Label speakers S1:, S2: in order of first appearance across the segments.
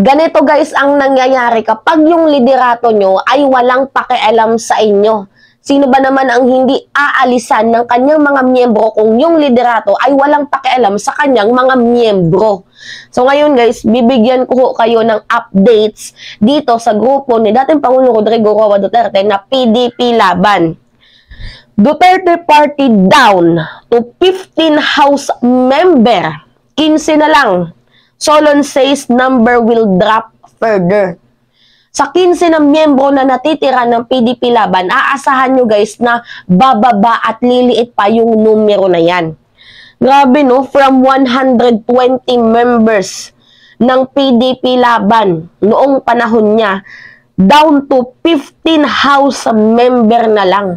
S1: Ganito guys ang nangyayari kapag yung liderato nyo ay walang pakialam sa inyo. Sino ba naman ang hindi aalisan ng kanyang mga miyembro kung yung liderato ay walang pakialam sa kanyang mga miyembro? So ngayon guys, bibigyan ko kayo ng updates dito sa grupo ni dating Pangulong Rodrigo Roa Duterte na PDP Laban. Duterte Party down to 15 House member. 15 na lang. Solon says number will drop further. Sa 15 na miyembro na natitira ng PDP Laban, aasahan nyo guys na bababa at liliit pa yung numero na yan. Grabe no, from 120 members ng PDP Laban noong panahon niya, down to 15 House member na lang.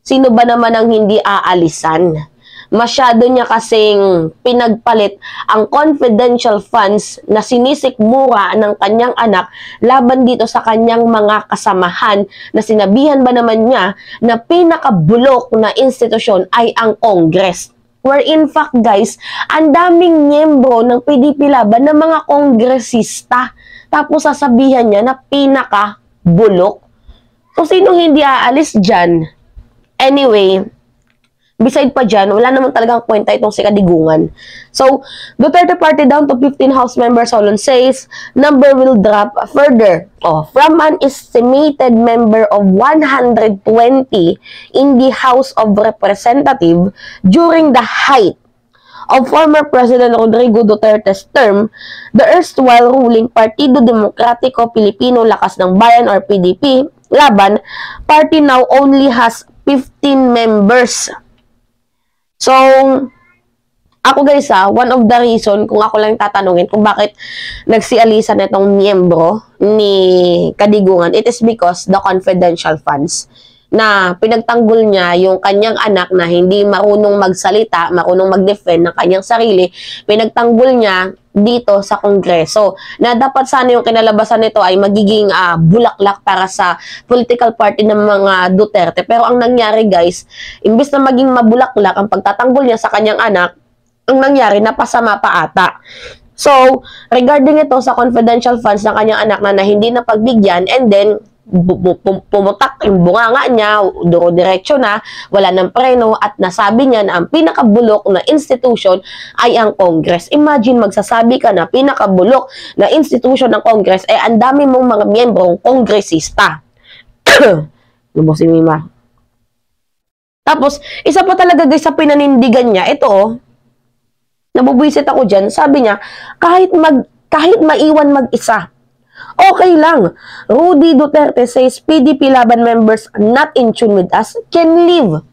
S1: Sino ba naman ang hindi aalisan? Masyado niya kasing pinagpalit ang confidential funds na sinisikmura ng kanyang anak laban dito sa kanyang mga kasamahan na sinabihan ba naman niya na pinakabulok na institusyon ay ang Congress. Where in fact guys, ang daming miyembro ng PDP Laban na mga kongresista. Tapos sasabihan niya na pinakabulok. So sino hindi aalis dyan? Anyway, beside pa dyan, wala naman talagang kwenta itong si Kadigungan. So, Duterte Party down to 15 House members, Solon says, number will drop further. From an estimated member of 120 in the House of Representatives during the height of former President Rodrigo Duterte's term, the erstwhile ruling Partido Demokratiko Pilipino Lakas ng Bayan or PDP Laban party now only has 15 members. So, ako guys one of the reason kung ako lang tatanungin kung bakit nagsialisan itong miyembro ni Kadigungan, it is because the confidential funds na pinagtanggol niya yung kanyang anak na hindi marunong magsalita, marunong mag-defend ng kanyang sarili, pinagtanggol niya dito sa Kongreso. Na dapat sana yung kinalabasan nito ay magiging bulaklak para sa political party ng mga Duterte. Pero ang nangyari guys, imbis na maging mabulaklak ang pagtatanggol niya sa kanyang anak, ang nangyari, napasama pa ata. So, regarding ito sa confidential funds ng kanyang anak na hindi napagbigyan, and then pumutak yung bunganga niya, duro-diretso na, wala ng preno, at nasabi niya na ang pinakabulok na institution ay ang Congress. Imagine, magsasabi ka na pinakabulok na institution ng Congress ay ang dami mong mga miyembrong kongresista. Lubos si Mima. Tapos, isa pa talaga guys sa pinanindigan niya, ito nabubwisit ako dyan, sabi niya, kahit maiwan mag-isa, okay lang. Rudy Duterte says PDP Laban members not in tune with us can leave.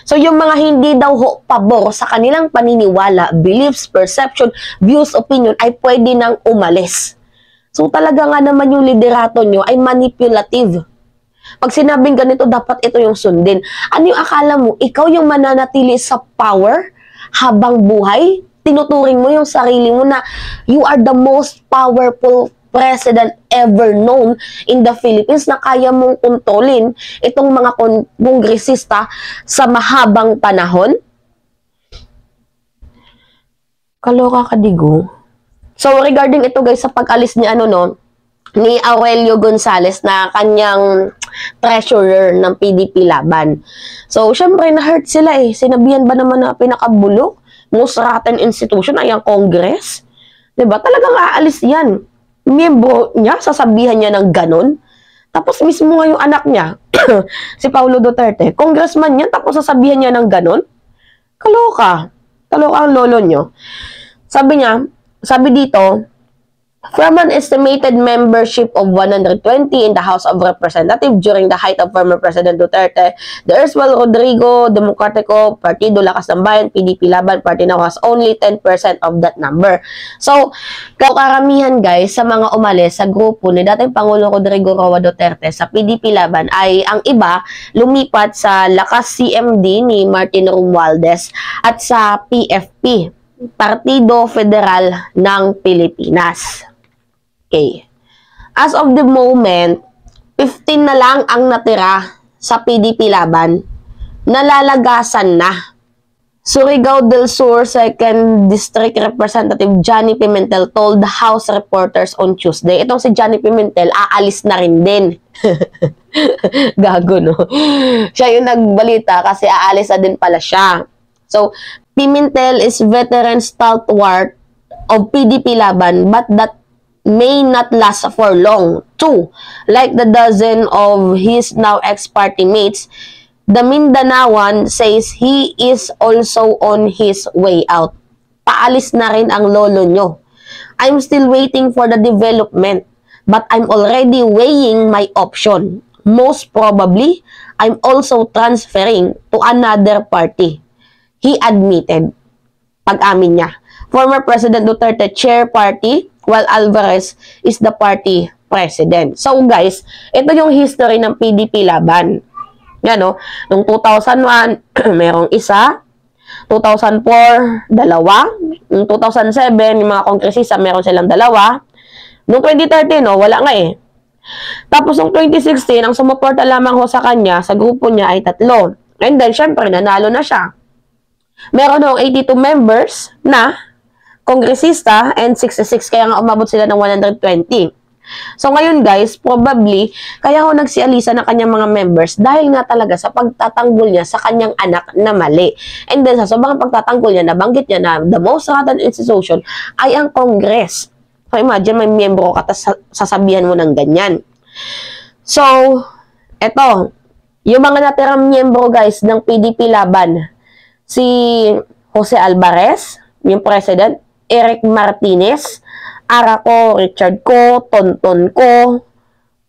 S1: So yung mga hindi daw pabor sa kanilang paniniwala, beliefs, perception, views, opinion ay pwede nang umalis. So talaga nga naman yung liderato nyo ay manipulative. Pag sinabing ganito, dapat ito yung sundin. Ano yung akala mo? Ikaw yung mananatili sa power habang buhay? Tinuturing mo yung sarili mo na you are the most powerful president ever known in the Philippines na kaya mong kontrolin itong mga kongresista sa mahabang panahon? Kaloka Kadigo. So regarding ito guys sa pag-alis ni ni Aurelio Gonzales na kanyang treasurer ng PDP Laban. So syempre na-hurt sila Sinabihan ba naman na pinakabulok, most rotten institution ay ang Congress? Diba? Talagang aalis yan. Miyembro niya, sasabihan niya ng ganon. Tapos mismo nga yung anak niya, si Paulo Duterte, congressman niya, tapos sasabihan niya ng ganon. Kaloka. Kaloka ang lolo nyo. Sabi dito, from an estimated membership of 120 in the House of Representatives during the height of former President Duterte, the erstwhile Rodrigo Demokratiko Partido Lakas ng Bayan, PDP Laban Party now has only 10% of that number. So, karamihan guys sa mga umalis sa grupo ni dating Pangulong Rodrigo Roa Duterte sa PDP Laban ay ang iba lumipat sa Lakas CMD ni Martin Romualdez at sa PFP, Partido Federal ng Pilipinas. Okay. As of the moment, 15 na lang ang natira sa PDP Laban. Nalalagasan na. Surigao del Sur 2nd District Representative Johnny Pimentel told the House reporters on Tuesday. Itong si Johnny Pimentel, aalis na rin din. Gago, no? Siya yung nagbalita kasi aalis na din pala siya. So, Pimentel is veteran stalwart of PDP Laban, but that may not last for long. 2. Like the dozen of his now ex-party mates, the Mindanaoan says he is also on his way out. Paalis na rin ang lolo nyo. I'm still waiting for the development, but I'm already weighing my option. Most probably, I'm also transferring to another party. He admitted. Pag-amin niya. Former President Duterte chair party, while Alvarez is the party president. So guys, ito yung history ng PDP Laban. Yan, no? Noong 2001, merong isa. 2004, dalawa. Noong 2007, yung mga kongresista, meron silang dalawa. Noong 2013, no, wala nga eh. Tapos noong 2016, ang sumuporta lamang ho sa kanya, sa grupo niya ay 3. And then, syempre, nanalo na siya. Meron noong 82 members na kongresista and 66, kaya nga umabot sila ng 120. So ngayon guys, probably, kaya ho nagsialisa ng kanyang mga members dahil nga talaga sa pagtatanggol niya sa kanyang anak na mali. And then sa sobrang pagtatanggol niya, nabanggit niya na the most rotten institution ay ang Congress. So imagine, may miyembro ka, sasabihan mo ng ganyan. So, eto, yung mga natirang miyembro guys ng PDP Laban, si Jose Alvarez, yung president, Eric Martinez, Araco, Richard Co, Tonton Co,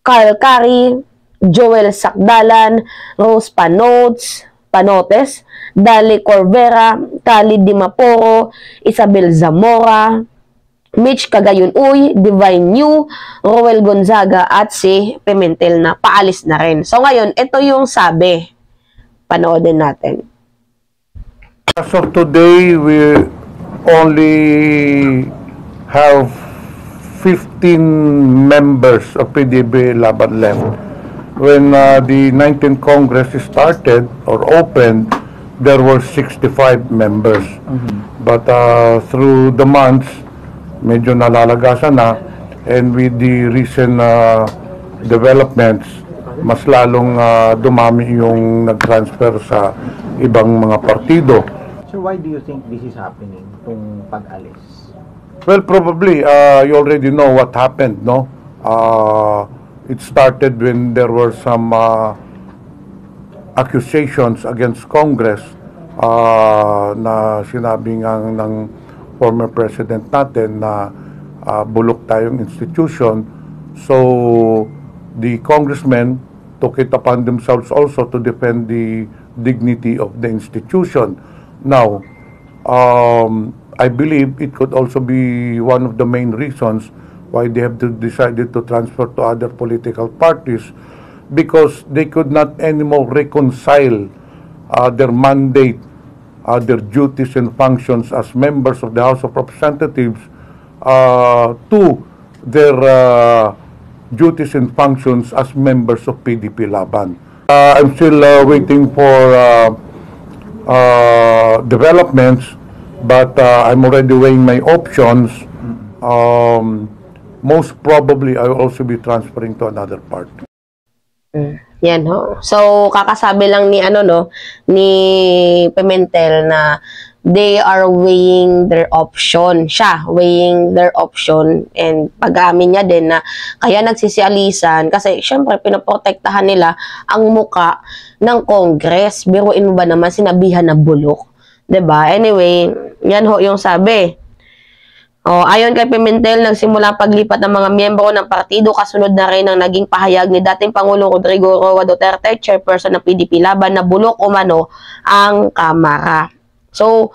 S1: Carl Cari, Joel Sakdalan, Rose Panotes, Dali Corvera, Khalid Dimaporo, Isabel Zamora, Mitch Cagayon Uy, Divine New, Roel Gonzaga, at si Pimentel na paalis na rin. So ngayon, ito yung sabi. Panoodin natin.
S2: As of today, we only have 15 members of PDP Laban left. When the 19th Congress started or opened, there were 65 members. But through the months, medyo nalalagasan na, and with the recent developments, mas lalong dumami yung nag-transfer sa ibang mga partido.
S3: So why do you think this is happening, itong pag-alis?
S2: Well, probably, you already know what happened, no? It started when there were some accusations against Congress na sinabi nga ng former president natin na bulok tayong institution. So, the congressmen took it upon themselves also to defend the dignity of the institution. Now, I believe it could also be one of the main reasons why they have decided to transfer to other political parties, because they could not anymore reconcile their mandate, their duties and functions as members of the House of Representatives to their duties and functions as members of PDP Laban. I'm still waiting for developments, but I'm already weighing my options. Most probably, I will also be transferring to another party.
S1: Yan ho. So, kakasabi lang ni ni Pimentel na they are weighing their option. Siya, weighing their option, and pag-amin niya din na kaya nagsisialisan kasi syempre pinoprotektahan nila ang muka ng Congress. Biruin mo ba naman, sinabihan na bulok? 'Di ba? Anyway, yan ho yung sabi. Ayon kay Pimentel, nagsimula paglipat ng mga miyembro ng partido kasunod na rin ang naging pahayag ni dating Pangulong Rodrigo Roa Duterte, chairperson ng PDP Laban, na bulok umano ang Kamara. So,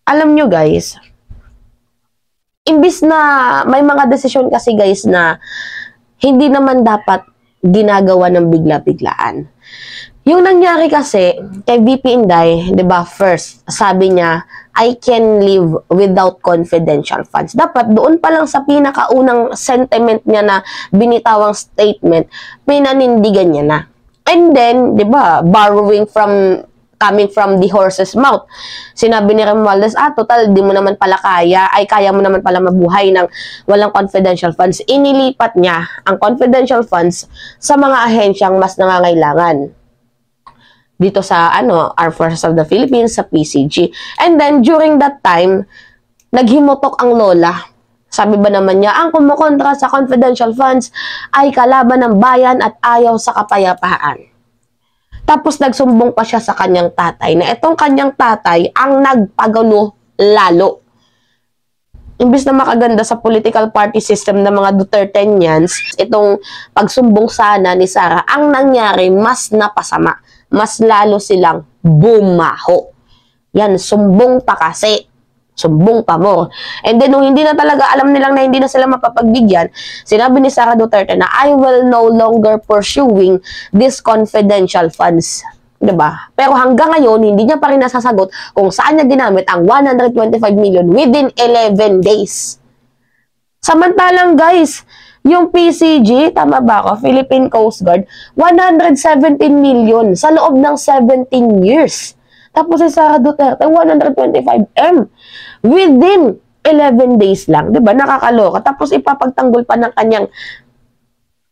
S1: alam nyo guys, imbis na may mga desisyon kasi guys na hindi naman dapat ginagawa ng bigla-biglaan. Yung nangyari kasi kay VP Inday, 'di ba, first, sabi niya, I can live without confidential funds. Dapat doon pa lang sa pinakaunang sentiment niya na binitawang statement, pinanindigan niya na. And then, 'di ba, borrowing from coming from the horse's mouth. Sinabi ni Romualdez, total, di mo naman pala kaya mo naman pala mabuhay ng walang confidential funds. Inilipat niya ang confidential funds sa mga ahensyang mas nangangailangan. Dito sa, Armed Forces of the Philippines, sa PCG. And then, during that time, naghimutok ang lola. Sabi ba naman niya, ang kumukontra sa confidential funds ay kalaban ng bayan at ayaw sa kapayapaan. Tapos nagsumbong pa siya sa kanyang tatay na itong kanyang tatay ang nagpagulo lalo. Imbis na makaganda sa political party system ng mga Duterteñans, itong pagsumbong sana ni Sara, ang nangyari mas napasama. Mas lalo silang bumaho. Yan, sumbong pa kasi. Sumbong pa mo. And then, nung hindi na talaga, alam nilang na hindi na sila mapapagbigyan, sinabi ni Sara Duterte na, I will no longer pursuing these confidential funds. Diba? Pero hanggang ngayon, hindi niya pa rin nasasagot kung saan niya ginamit ang 125 million within 11 days. Samantalang guys, yung PCG, tama ba ako, Philippine Coast Guard, 117 million sa loob ng 17 years. Tapos si Sara Duterte, 125M. Within 11 days lang. Diba? Nakakaloka. Tapos ipapagtanggol pa ng kanyang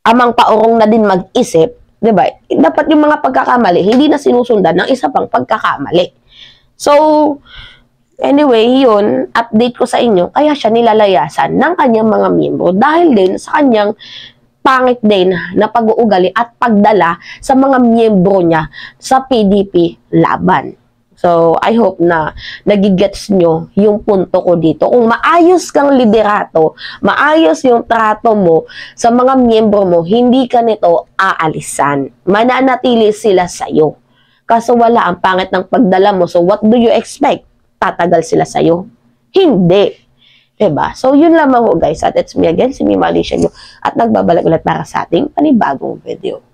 S1: amang paurong na din mag-isip. Diba? Dapat yung mga pagkakamali, hindi na sinusundan ng isa pang pagkakamali. So, anyway, yun, update ko sa inyo, kaya siya nilalayasan ng kanyang mga miyembro dahil din sa kanyang pangit din na pag-uugali at pagdala sa mga miyembro niya sa PDP laban. So, I hope na nagigets nyo yung punto ko dito. Kung maayos kang liderato, maayos yung trato mo sa mga miyembro mo, hindi ka nito aalisan. Mananatili sila sa'yo. Kaso wala, ang pangit ng pagdala mo. So, what do you expect? Tatagal sila sa'yo? Hindi. Diba? So, yun lamang ho guys. At it's me again, si Mima Alicia nyo. At nagbabalik ulit para sa ating panibagong video.